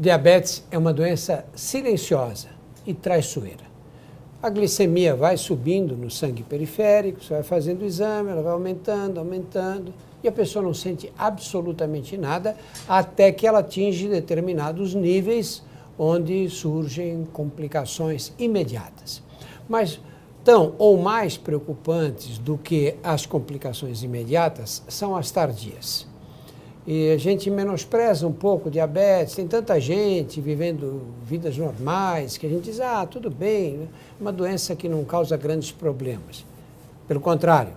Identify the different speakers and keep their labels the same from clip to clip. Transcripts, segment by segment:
Speaker 1: Diabetes é uma doença silenciosa e traiçoeira. A glicemia vai subindo no sangue periférico, você vai fazendo o exame, ela vai aumentando, aumentando, e a pessoa não sente absolutamente nada até que ela atinge determinados níveis onde surgem complicações imediatas. Mas tão ou mais preocupantes do que as complicações imediatas são as tardias. E a gente menospreza um pouco o diabetes, tem tanta gente vivendo vidas normais que a gente diz, tudo bem, é uma doença que não causa grandes problemas. Pelo contrário,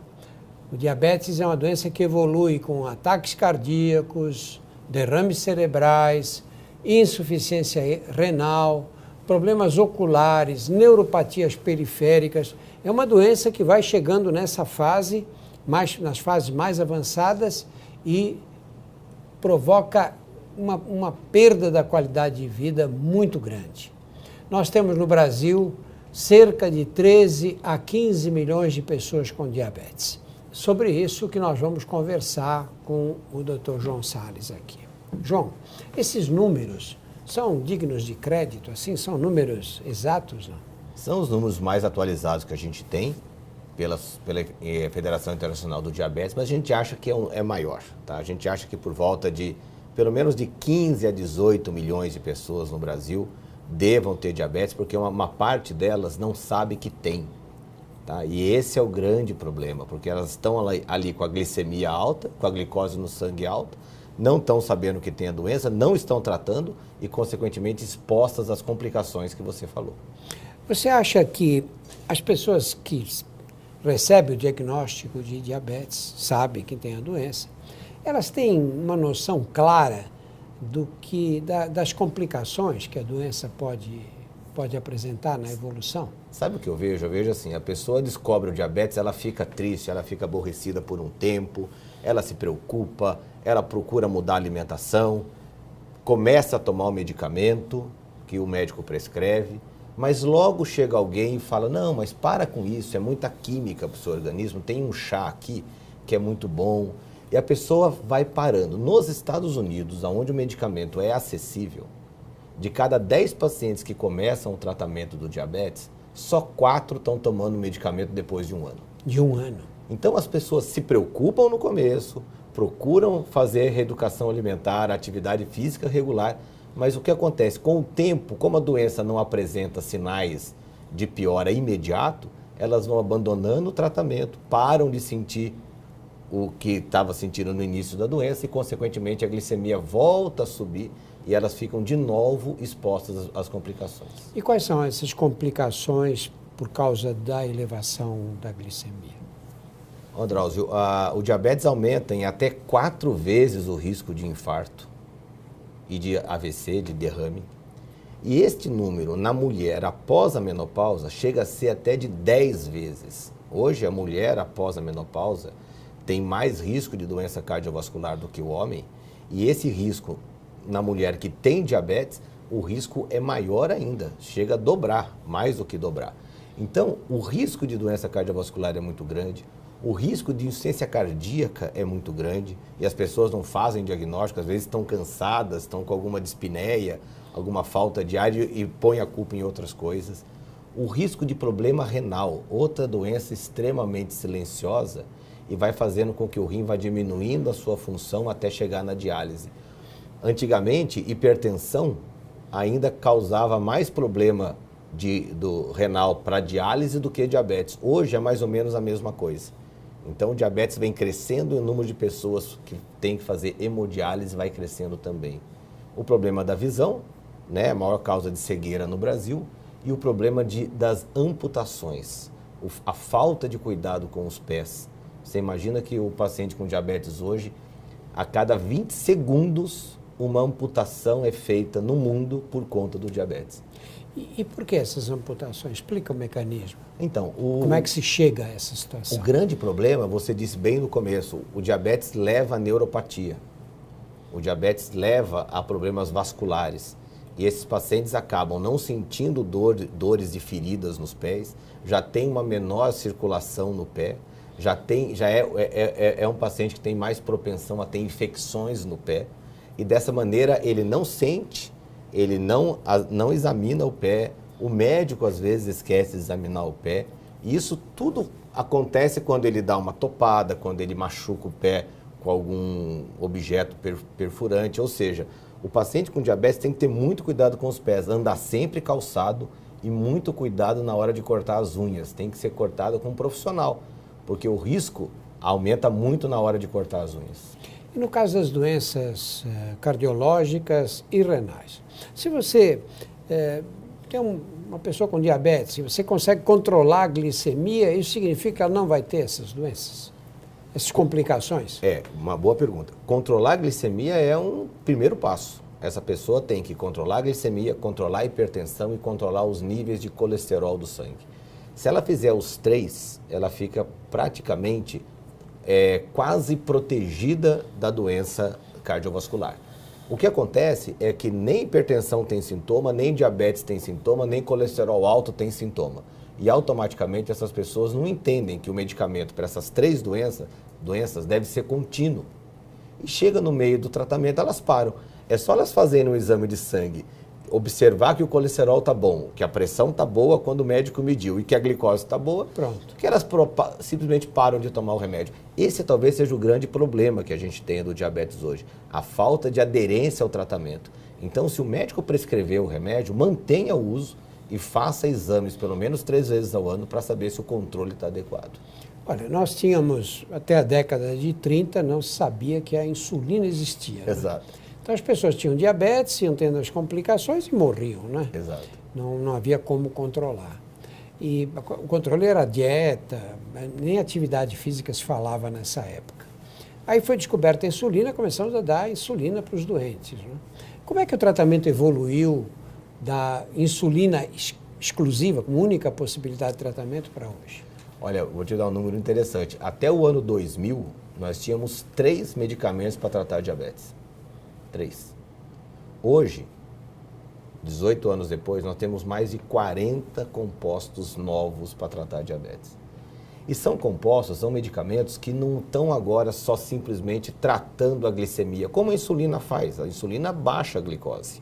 Speaker 1: o diabetes é uma doença que evolui com ataques cardíacos, derrames cerebrais, insuficiência renal, problemas oculares, neuropatias periféricas. É uma doença que vai chegando nessa fase, nas fases mais avançadas e provoca uma perda da qualidade de vida muito grande. Nós temos no Brasil cerca de 13 a 15 milhões de pessoas com diabetes. Sobre isso que nós vamos conversar com o Dr. João Salles aqui. João, esses números são dignos de crédito, assim? São números exatos, não?
Speaker 2: São os números mais atualizados que a gente tem pela Federação Internacional do Diabetes, mas a gente acha que é maior, tá? A gente acha que por volta de, pelo menos de 15 a 18 milhões de pessoas no Brasil devam ter diabetes, porque uma parte delas não sabe que tem, tá? E esse é o grande problema, porque elas estão ali com a glicemia alta, com a glicose no sangue alta, não estão sabendo que tem a doença, não estão tratando e, consequentemente, expostas às complicações que você falou.
Speaker 1: Você acha que as pessoas que recebem o diagnóstico de diabetes, sabem que tem a doença, elas têm uma noção clara das complicações que a doença pode apresentar na evolução?
Speaker 2: Sabe o que eu vejo? Eu vejo assim, a pessoa descobre o diabetes, ela fica triste, ela fica aborrecida por um tempo, ela se preocupa, ela procura mudar a alimentação, começa a tomar o medicamento que o médico prescreve, mas logo chega alguém e fala, não, mas para com isso, é muita química para o seu organismo, tem um chá aqui que é muito bom, e a pessoa vai parando. Nos Estados Unidos, onde o medicamento é acessível, de cada 10 pacientes que começam o tratamento do diabetes, só 4 estão tomando o medicamento depois de um ano.
Speaker 1: De um ano.
Speaker 2: Então as pessoas se preocupam no começo, procuram fazer reeducação alimentar, atividade física regular, mas o que acontece? Com o tempo, como a doença não apresenta sinais de piora imediato, elas vão abandonando o tratamento, param de sentir o que estava sentindo no início da doença e, consequentemente, a glicemia volta a subir e elas ficam de novo expostas às complicações.
Speaker 1: E quais são essas complicações por causa da elevação da glicemia?
Speaker 2: Drauzio, o diabetes aumenta em até 4 vezes o risco de infarto e de AVC, de derrame. E este número na mulher após a menopausa chega a ser até de 10 vezes. Hoje a mulher após a menopausa tem mais risco de doença cardiovascular do que o homem, e esse risco na mulher que tem diabetes, o risco é maior ainda, chega a dobrar, mais do que dobrar. Então, o risco de doença cardiovascular é muito grande, o risco de insuficiência cardíaca é muito grande e as pessoas não fazem diagnóstico, às vezes estão cansadas, estão com alguma dispneia, alguma falta de ar e põem a culpa em outras coisas. O risco de problema renal, outra doença extremamente silenciosa e vai fazendo com que o rim vá diminuindo a sua função até chegar na diálise. Antigamente, hipertensão ainda causava mais problema do renal para diálise do que diabetes. Hoje é mais ou menos a mesma coisa. Então, o diabetes vem crescendo e o número de pessoas que tem que fazer hemodiálise vai crescendo também. O problema da visão, né, a maior causa de cegueira no Brasil, e o problema das amputações, a falta de cuidado com os pés. Você imagina que o paciente com diabetes hoje, a cada 20 segundos, uma amputação é feita no mundo por conta do diabetes.
Speaker 1: E por que essas amputações? Explica o mecanismo.
Speaker 2: Então,
Speaker 1: como é que se chega a essa situação?
Speaker 2: O grande problema, você disse bem no começo, o diabetes leva a neuropatia. O diabetes leva a problemas vasculares. E esses pacientes acabam não sentindo dores de feridas nos pés, já tem uma menor circulação no pé, já é um paciente que tem mais propensão a ter infecções no pé. E dessa maneira ele não sente, ele não examina o pé, o médico às vezes esquece de examinar o pé. E isso tudo acontece quando ele dá uma topada, quando ele machuca o pé com algum objeto perfurante. Ou seja, o paciente com diabetes tem que ter muito cuidado com os pés, andar sempre calçado e muito cuidado na hora de cortar as unhas. Tem que ser cortado com um profissional, porque o risco aumenta muito na hora de cortar as unhas.
Speaker 1: E no caso das doenças cardiológicas e renais, se você tem uma pessoa com diabetes, se você consegue controlar a glicemia, isso significa que ela não vai ter essas doenças? Essas complicações?
Speaker 2: É, uma boa pergunta. Controlar a glicemia é um primeiro passo. Essa pessoa tem que controlar a glicemia, controlar a hipertensão e controlar os níveis de colesterol do sangue. Se ela fizer os três, ela fica praticamente quase protegida da doença cardiovascular. O que acontece é que nem hipertensão tem sintoma, nem diabetes tem sintoma, nem colesterol alto tem sintoma. E automaticamente essas pessoas não entendem que o medicamento para essas três doenças deve ser contínuo. E chega no meio do tratamento, elas param. É só elas fazerem um exame de sangue, observar que o colesterol está bom, que a pressão está boa quando o médico mediu e que a glicose está boa,
Speaker 1: pronto,
Speaker 2: que elas simplesmente param de tomar o remédio. Esse talvez seja o grande problema que a gente tem do diabetes hoje, a falta de aderência ao tratamento. Então, se o médico prescrever o remédio, mantenha o uso e faça exames pelo menos 3 vezes ao ano para saber se o controle está adequado.
Speaker 1: Olha, nós tínhamos, até a década de 30, não se sabia que a insulina existia.
Speaker 2: Exato.
Speaker 1: Né? Então as pessoas tinham diabetes, iam tendo as complicações e morriam, né?
Speaker 2: Exato.
Speaker 1: Não havia como controlar. E o controle era a dieta, nem atividade física se falava nessa época. Aí foi descoberta a insulina, começamos a dar insulina para os doentes. Né? Como é que o tratamento evoluiu da insulina exclusiva, como única possibilidade de tratamento, para hoje?
Speaker 2: Olha, vou te dar um número interessante. Até o ano 2000, nós tínhamos 3 medicamentos para tratar diabetes. 3. Hoje, 18 anos depois, nós temos mais de 40 compostos novos para tratar diabetes. E são medicamentos que não estão agora só simplesmente tratando a glicemia, como a insulina faz. A insulina baixa a glicose.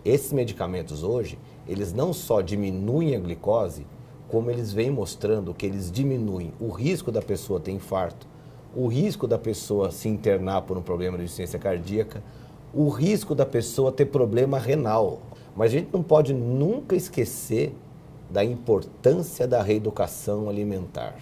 Speaker 2: Esses medicamentos hoje, eles não só diminuem a glicose, como eles vêm mostrando que eles diminuem o risco da pessoa ter infarto, o risco da pessoa se internar por um problema de insuficiência cardíaca, o risco da pessoa ter problema renal. Mas a gente não pode nunca esquecer da importância da reeducação alimentar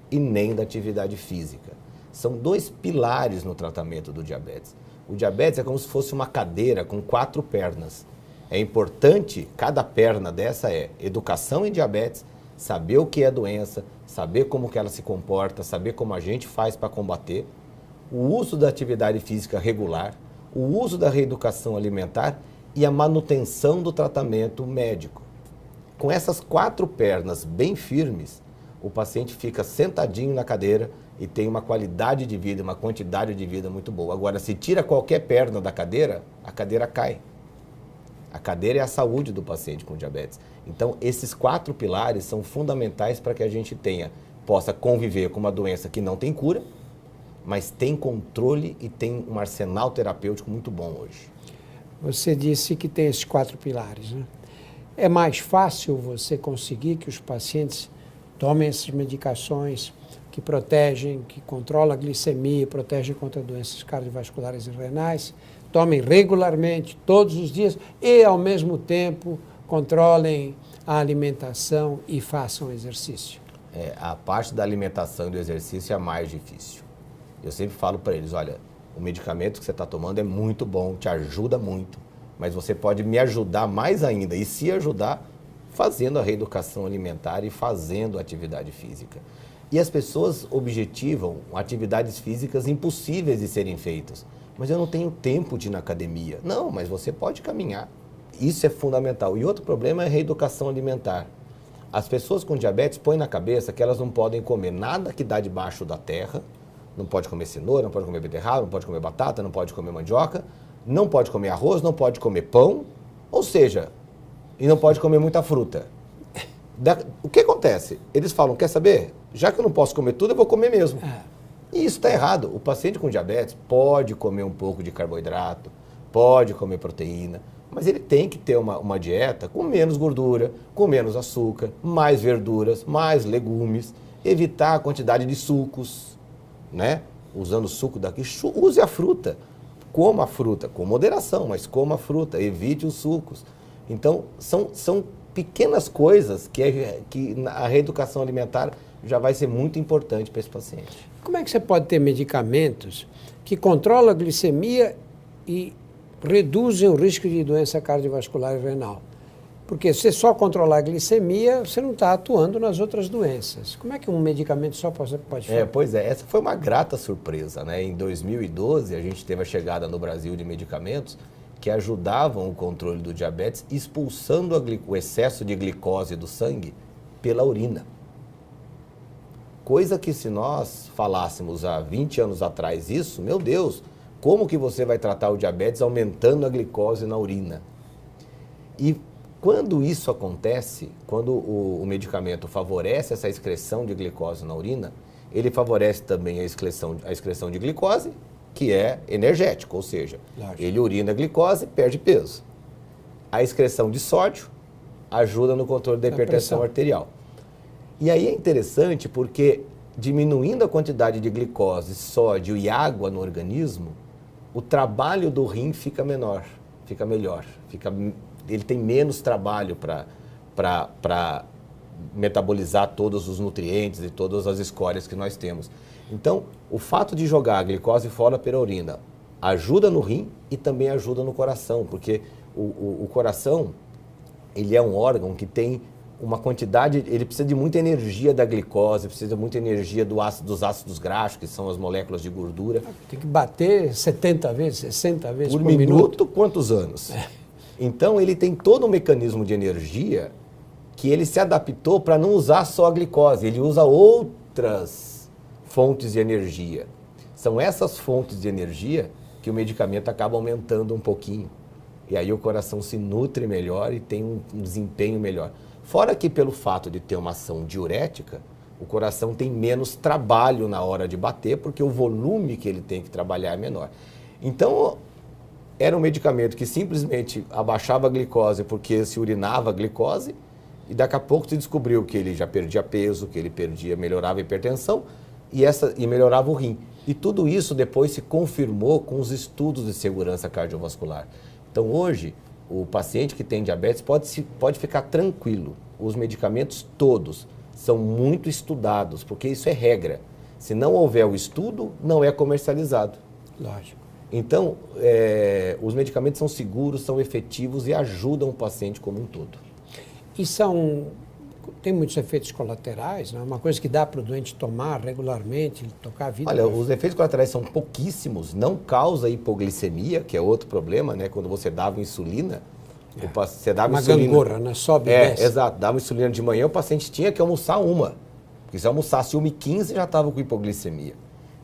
Speaker 2: e nem da atividade física. São 2 pilares no tratamento do diabetes. O diabetes é como se fosse uma cadeira com 4 pernas. É importante, cada perna dessa é educação em diabetes, saber o que é a doença, saber como que ela se comporta, saber como a gente faz para combater, o uso da atividade física regular, o uso da reeducação alimentar e a manutenção do tratamento médico. Com essas 4 pernas bem firmes, o paciente fica sentadinho na cadeira e tem uma qualidade de vida, uma quantidade de vida muito boa. Agora, se tira qualquer perna da cadeira, a cadeira cai. A cadeira é a saúde do paciente com diabetes. Então, esses 4 pilares são fundamentais para que a gente possa conviver com uma doença que não tem cura, mas tem controle e tem um arsenal terapêutico muito bom hoje.
Speaker 1: Você disse que tem esses 4 pilares, né? É mais fácil você conseguir que os pacientes tomem essas medicações que protegem, que controlam a glicemia, protegem contra doenças cardiovasculares e renais, tomem regularmente, todos os dias, e, ao mesmo tempo, controlem a alimentação e façam exercício?
Speaker 2: A parte da alimentação e do exercício é a mais difícil. Eu sempre falo para eles, olha, o medicamento que você está tomando é muito bom, te ajuda muito, mas você pode me ajudar mais ainda e se ajudar fazendo a reeducação alimentar e fazendo atividade física. E as pessoas objetivam atividades físicas impossíveis de serem feitas. Mas eu não tenho tempo de ir na academia. Não, mas você pode caminhar. Isso é fundamental. E outro problema é a reeducação alimentar. As pessoas com diabetes põem na cabeça que elas não podem comer nada que dá debaixo da terra, não pode comer cenoura, não pode comer beterraba, não pode comer batata, não pode comer mandioca, não pode comer arroz, não pode comer pão, ou seja, e não pode comer muita fruta. O que acontece? Eles falam, quer saber? Já que eu não posso comer tudo, eu vou comer mesmo. E isso está errado. O paciente com diabetes pode comer um pouco de carboidrato, pode comer proteína, Mas ele tem que ter uma dieta com menos gordura, com menos açúcar, mais verduras, mais legumes, evitar a quantidade de sucos, né? Usando o suco daqui, use a fruta. Coma a fruta, com moderação, mas coma a fruta, evite os sucos. Então, são pequenas coisas que a reeducação alimentar já vai ser muito importante para esse paciente.
Speaker 1: Como é que você pode ter medicamentos que controlam a glicemia e reduzem o risco de doença cardiovascular e renal? Porque se você só controlar a glicemia, você não está atuando nas outras doenças. Como é que um medicamento só pode fazer?
Speaker 2: Pois é, essa foi uma grata surpresa, né? Em 2012, a gente teve a chegada no Brasil de medicamentos que ajudavam o controle do diabetes, expulsando o excesso de glicose do sangue pela urina. Coisa que se nós falássemos há 20 anos atrás isso, meu Deus, como que você vai tratar o diabetes aumentando a glicose na urina? E quando isso acontece, quando o medicamento favorece essa excreção de glicose na urina, ele favorece também a excreção de glicose, que é energético, ou seja, ele urina a glicose e perde peso. A excreção de sódio ajuda no controle da hipertensão arterial. E aí é interessante porque diminuindo a quantidade de glicose, sódio e água no organismo, o trabalho do rim fica menor, fica melhor, ele tem menos trabalho para metabolizar todos os nutrientes e todas as escórias que nós temos. Então, o fato de jogar a glicose fora pela urina ajuda no rim e também ajuda no coração, porque o coração, ele é um órgão que tem uma quantidade, ele precisa de muita energia da glicose, precisa de muita energia dos ácidos graxos, que são as moléculas de gordura.
Speaker 1: Tem que bater 70 vezes, 60 vezes
Speaker 2: por minuto. Quantos anos? Então, ele tem todo um mecanismo de energia que ele se adaptou para não usar só a glicose, ele usa outras fontes de energia. São essas fontes de energia que o medicamento acaba aumentando um pouquinho. E aí o coração se nutre melhor e tem um desempenho melhor. Fora que pelo fato de ter uma ação diurética, o coração tem menos trabalho na hora de bater, porque o volume que ele tem que trabalhar é menor. Então, era um medicamento que simplesmente abaixava a glicose porque se urinava a glicose, e daqui a pouco se descobriu que ele já perdia peso, que ele melhorava a hipertensão e melhorava o rim. E tudo isso depois se confirmou com os estudos de segurança cardiovascular. Então, hoje, o paciente que tem diabetes pode ficar tranquilo. Os medicamentos todos são muito estudados, porque isso é regra. Se não houver o estudo, não é comercializado.
Speaker 1: Lógico.
Speaker 2: Então, os medicamentos são seguros, são efetivos e ajudam o paciente como um todo.
Speaker 1: E tem muitos efeitos colaterais, não é uma coisa que dá para o doente tomar regularmente, tocar a vida.
Speaker 2: Olha, os efeitos colaterais são pouquíssimos, não causa hipoglicemia, que é outro problema, né? Quando você dava insulina, você dava
Speaker 1: uma
Speaker 2: insulina...
Speaker 1: gangorra, né? Sobe e desce.
Speaker 2: Exato, dava insulina de manhã, o paciente tinha que almoçar uma, porque se almoçasse 1h15 já estava com hipoglicemia.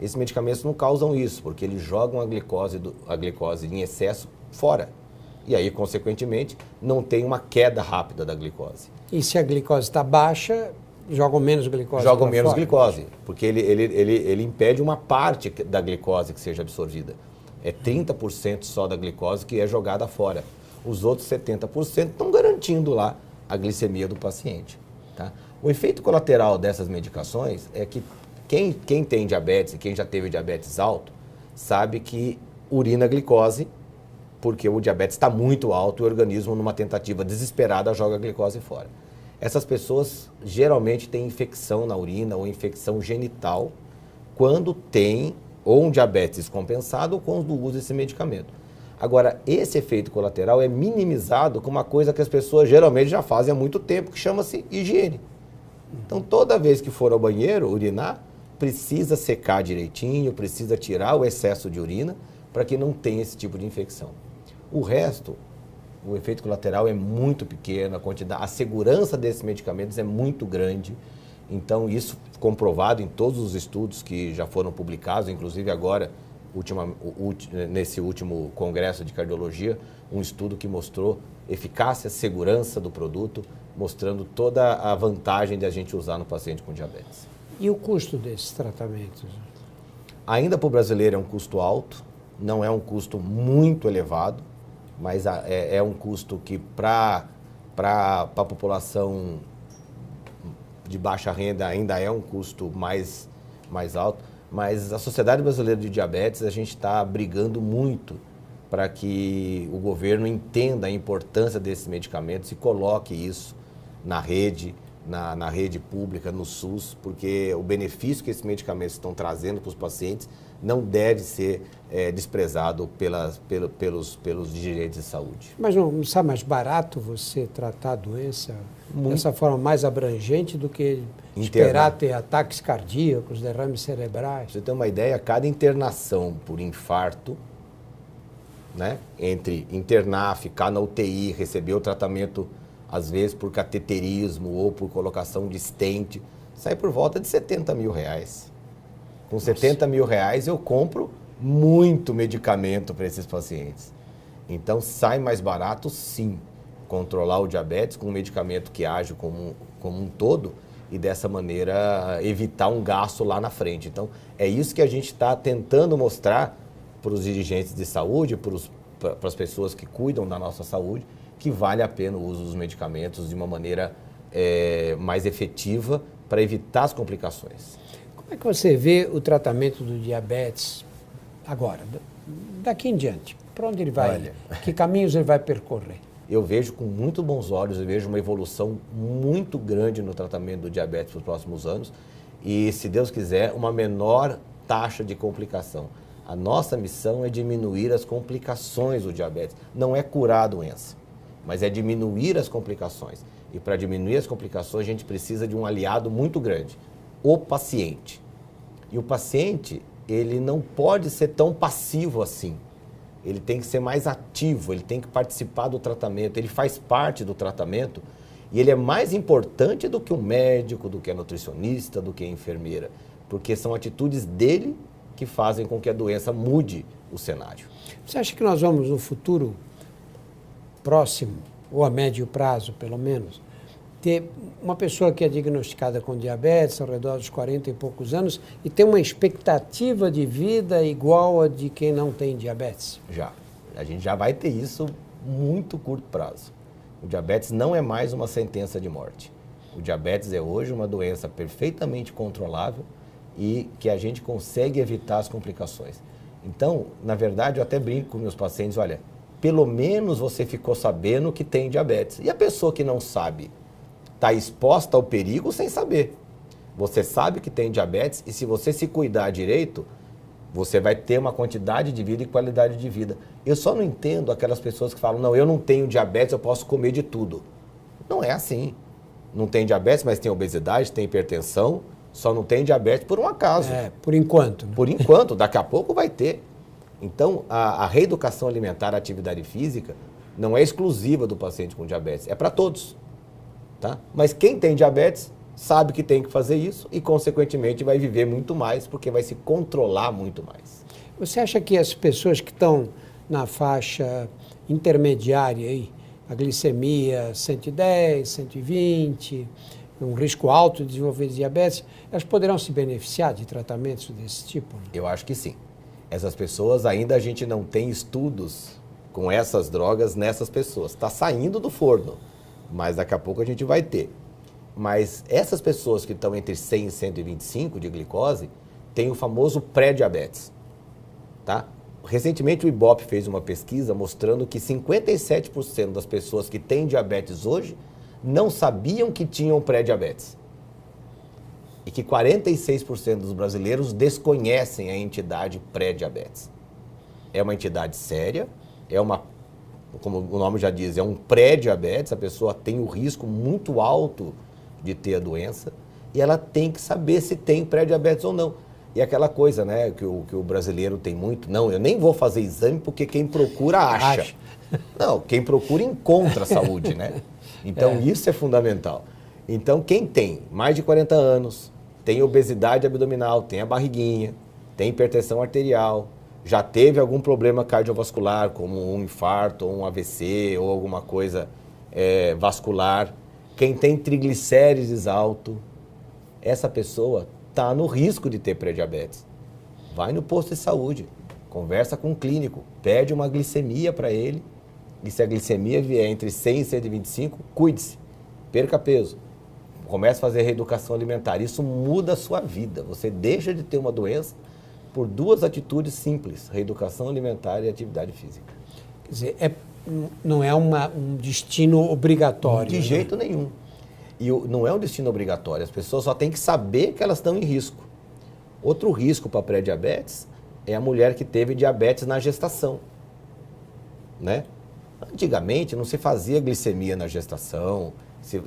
Speaker 2: Esses medicamentos não causam isso, porque eles jogam a glicose em excesso fora. E aí, consequentemente, não tem uma queda rápida da glicose.
Speaker 1: E se a glicose está baixa, jogam menos glicose?
Speaker 2: Jogam menos glicose, porque ele impede uma parte da glicose que seja absorvida. É 30% só da glicose que é jogada fora. Os outros 70% estão garantindo lá a glicemia do paciente. Tá? O efeito colateral dessas medicações é que quem tem diabetes e quem já teve diabetes alto sabe que urina glicose, porque o diabetes está muito alto e o organismo, numa tentativa desesperada, joga a glicose fora. Essas pessoas geralmente têm infecção na urina ou infecção genital quando tem ou um diabetes descompensado ou quando usa esse medicamento. Agora, esse efeito colateral é minimizado com uma coisa que as pessoas geralmente já fazem há muito tempo, que chama-se higiene. Então, toda vez que for ao banheiro urinar, precisa secar direitinho, precisa tirar o excesso de urina para que não tenha esse tipo de infecção. O resto, o efeito colateral é muito pequeno, a segurança desses medicamentos é muito grande. Então, isso comprovado em todos os estudos que já foram publicados, inclusive agora, nesse último congresso de cardiologia, um estudo que mostrou eficácia, segurança do produto, mostrando toda a vantagem de a gente usar no paciente com diabetes.
Speaker 1: E o custo desses tratamentos? Ainda
Speaker 2: para o brasileiro é um custo alto, não é um custo muito elevado, mas é um custo que para a população de baixa renda ainda é um custo mais alto. Mas a Sociedade Brasileira de Diabetes, a gente está brigando muito para que o governo entenda a importância desses medicamentos e coloque isso na rede, na rede pública, no SUS, porque o benefício que esses medicamentos estão trazendo para os pacientes não deve ser desprezado pelos dirigentes de saúde.
Speaker 1: Mas não sai mais barato você tratar a doença dessa forma mais abrangente do que esperar ter ataques cardíacos, derrames cerebrais?
Speaker 2: Pra você ter uma ideia, cada internação por infarto, né, entre internar, ficar na UTI, receber o tratamento, às vezes por cateterismo ou por colocação de stent, sai por volta de R$70 mil. Com R$70 mil eu compro muito medicamento para esses pacientes. Então sai mais barato, sim, controlar o diabetes com um medicamento que age como um todo e dessa maneira evitar um gasto lá na frente. Então é isso que a gente está tentando mostrar para os dirigentes de saúde, para as pessoas que cuidam da nossa saúde, que vale a pena o uso dos medicamentos de uma maneira mais efetiva para evitar as complicações.
Speaker 1: Como é que você vê o tratamento do diabetes agora, daqui em diante? Para onde ele vai?
Speaker 2: Olha,
Speaker 1: que caminhos ele vai percorrer?
Speaker 2: Eu vejo com muito bons olhos, eu vejo uma evolução muito grande no tratamento do diabetes nos próximos anos e, se Deus quiser, uma menor taxa de complicação. A nossa missão é diminuir as complicações do diabetes, não é curar a doença, mas é diminuir as complicações. E para diminuir as complicações, a gente precisa de um aliado muito grande, o paciente. E o paciente, ele não pode ser tão passivo assim. Ele tem que ser mais ativo, ele tem que participar do tratamento, ele faz parte do tratamento e ele é mais importante do que o médico, do que a nutricionista, do que a enfermeira, porque são atitudes dele que fazem com que a doença mude o cenário.
Speaker 1: Você acha que nós vamos, no futuro próximo, ou a médio prazo pelo menos, ter uma pessoa que é diagnosticada com diabetes ao redor dos 40 e poucos anos e ter uma expectativa de vida igual a de quem não tem diabetes?
Speaker 2: Já. A gente já vai ter isso muito curto prazo. O diabetes não é mais uma sentença de morte. O diabetes é hoje uma doença perfeitamente controlável e que a gente consegue evitar as complicações. Então, na verdade, eu até brinco com meus pacientes, olha, pelo menos você ficou sabendo que tem diabetes. E a pessoa que não sabe está exposta ao perigo sem saber. Você sabe que tem diabetes e se você se cuidar direito, você vai ter uma quantidade de vida e qualidade de vida. Eu só não entendo aquelas pessoas que falam, não, eu não tenho diabetes, eu posso comer de tudo. Não é assim. Não tem diabetes, mas tem obesidade, tem hipertensão, só não tem diabetes por um acaso.
Speaker 1: Por enquanto. Né?
Speaker 2: Por enquanto, daqui a pouco vai ter. Então, a reeducação alimentar, a atividade física, não é exclusiva do paciente com diabetes, é para todos. Tá? Mas quem tem diabetes sabe que tem que fazer isso e, consequentemente, vai viver muito mais, porque vai se controlar muito mais.
Speaker 1: Você acha que as pessoas que estão na faixa intermediária, aí, a glicemia 110, 120, um risco alto de desenvolver diabetes, elas poderão se beneficiar de tratamentos desse tipo? Né?
Speaker 2: Eu acho que sim. Essas pessoas, ainda a gente não tem estudos com essas drogas nessas pessoas. Está saindo do forno, mas daqui a pouco a gente vai ter. Mas essas pessoas que estão entre 100 e 125 de glicose, têm o famoso pré-diabetes. Tá? Recentemente o Ibope fez uma pesquisa mostrando que 57% das pessoas que têm diabetes hoje não sabiam que tinham pré-diabetes. E que 46% dos brasileiros desconhecem a entidade pré-diabetes. É uma entidade séria, como o nome já diz, é um pré-diabetes, a pessoa tem o risco muito alto de ter a doença e ela tem que saber se tem pré-diabetes ou não. E aquela coisa, né, que o brasileiro tem muito, não, eu nem vou fazer exame porque quem procura acha. Não, quem procura encontra a saúde, né? Então isso é fundamental. Então quem tem mais de 40 anos, tem obesidade abdominal, tem a barriguinha, tem hipertensão arterial, já teve algum problema cardiovascular, como um infarto, ou um AVC, ou alguma coisa vascular, quem tem triglicérides alto, essa pessoa está no risco de ter pré-diabetes. Vai no posto de saúde, conversa com o clínico, pede uma glicemia para ele E se a glicemia vier entre 100 e 125, cuide-se, perca peso. Comece a fazer reeducação alimentar. Isso muda a sua vida. Você deixa de ter uma doença por duas atitudes simples, reeducação alimentar e atividade física.
Speaker 1: Quer dizer, não é um destino obrigatório.
Speaker 2: De jeito nenhum. E não é um destino obrigatório. As pessoas só têm que saber que elas estão em risco. Outro risco para pré-diabetes é a mulher que teve diabetes na gestação, né? Antigamente não se fazia glicemia na gestação,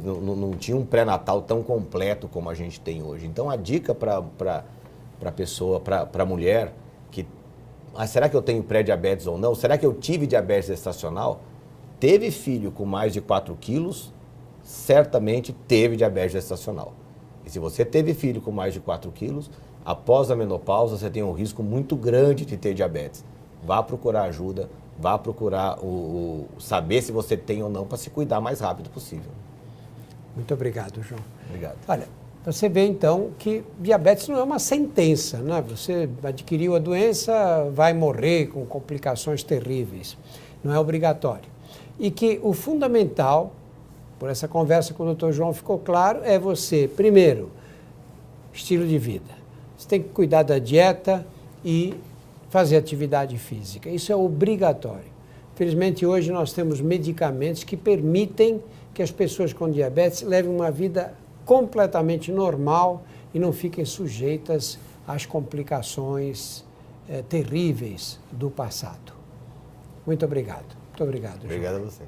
Speaker 2: não tinha um pré-natal tão completo como a gente tem hoje. Então a dica para a pessoa, para a mulher, que será que eu tenho pré-diabetes ou não? Será que eu tive diabetes gestacional? Teve filho com mais de 4 quilos, certamente teve diabetes gestacional. E se você teve filho com mais de 4 quilos, após a menopausa você tem um risco muito grande de ter diabetes. Vá procurar ajuda, vá procurar saber se você tem ou não para se cuidar o mais rápido possível.
Speaker 1: Muito obrigado, João.
Speaker 2: Obrigado.
Speaker 1: Olha, você vê então que diabetes não é uma sentença, né? Você adquiriu a doença, vai morrer com complicações terríveis. Não é obrigatório. E que o fundamental, por essa conversa com o Dr. João ficou claro, é você, primeiro, estilo de vida. Você tem que cuidar da dieta e fazer atividade física. Isso é obrigatório. Felizmente, hoje nós temos medicamentos que permitem que as pessoas com diabetes levem uma vida completamente normal e não fiquem sujeitas às complicações terríveis do passado. Muito obrigado. Muito obrigado, João.
Speaker 2: Obrigado a você.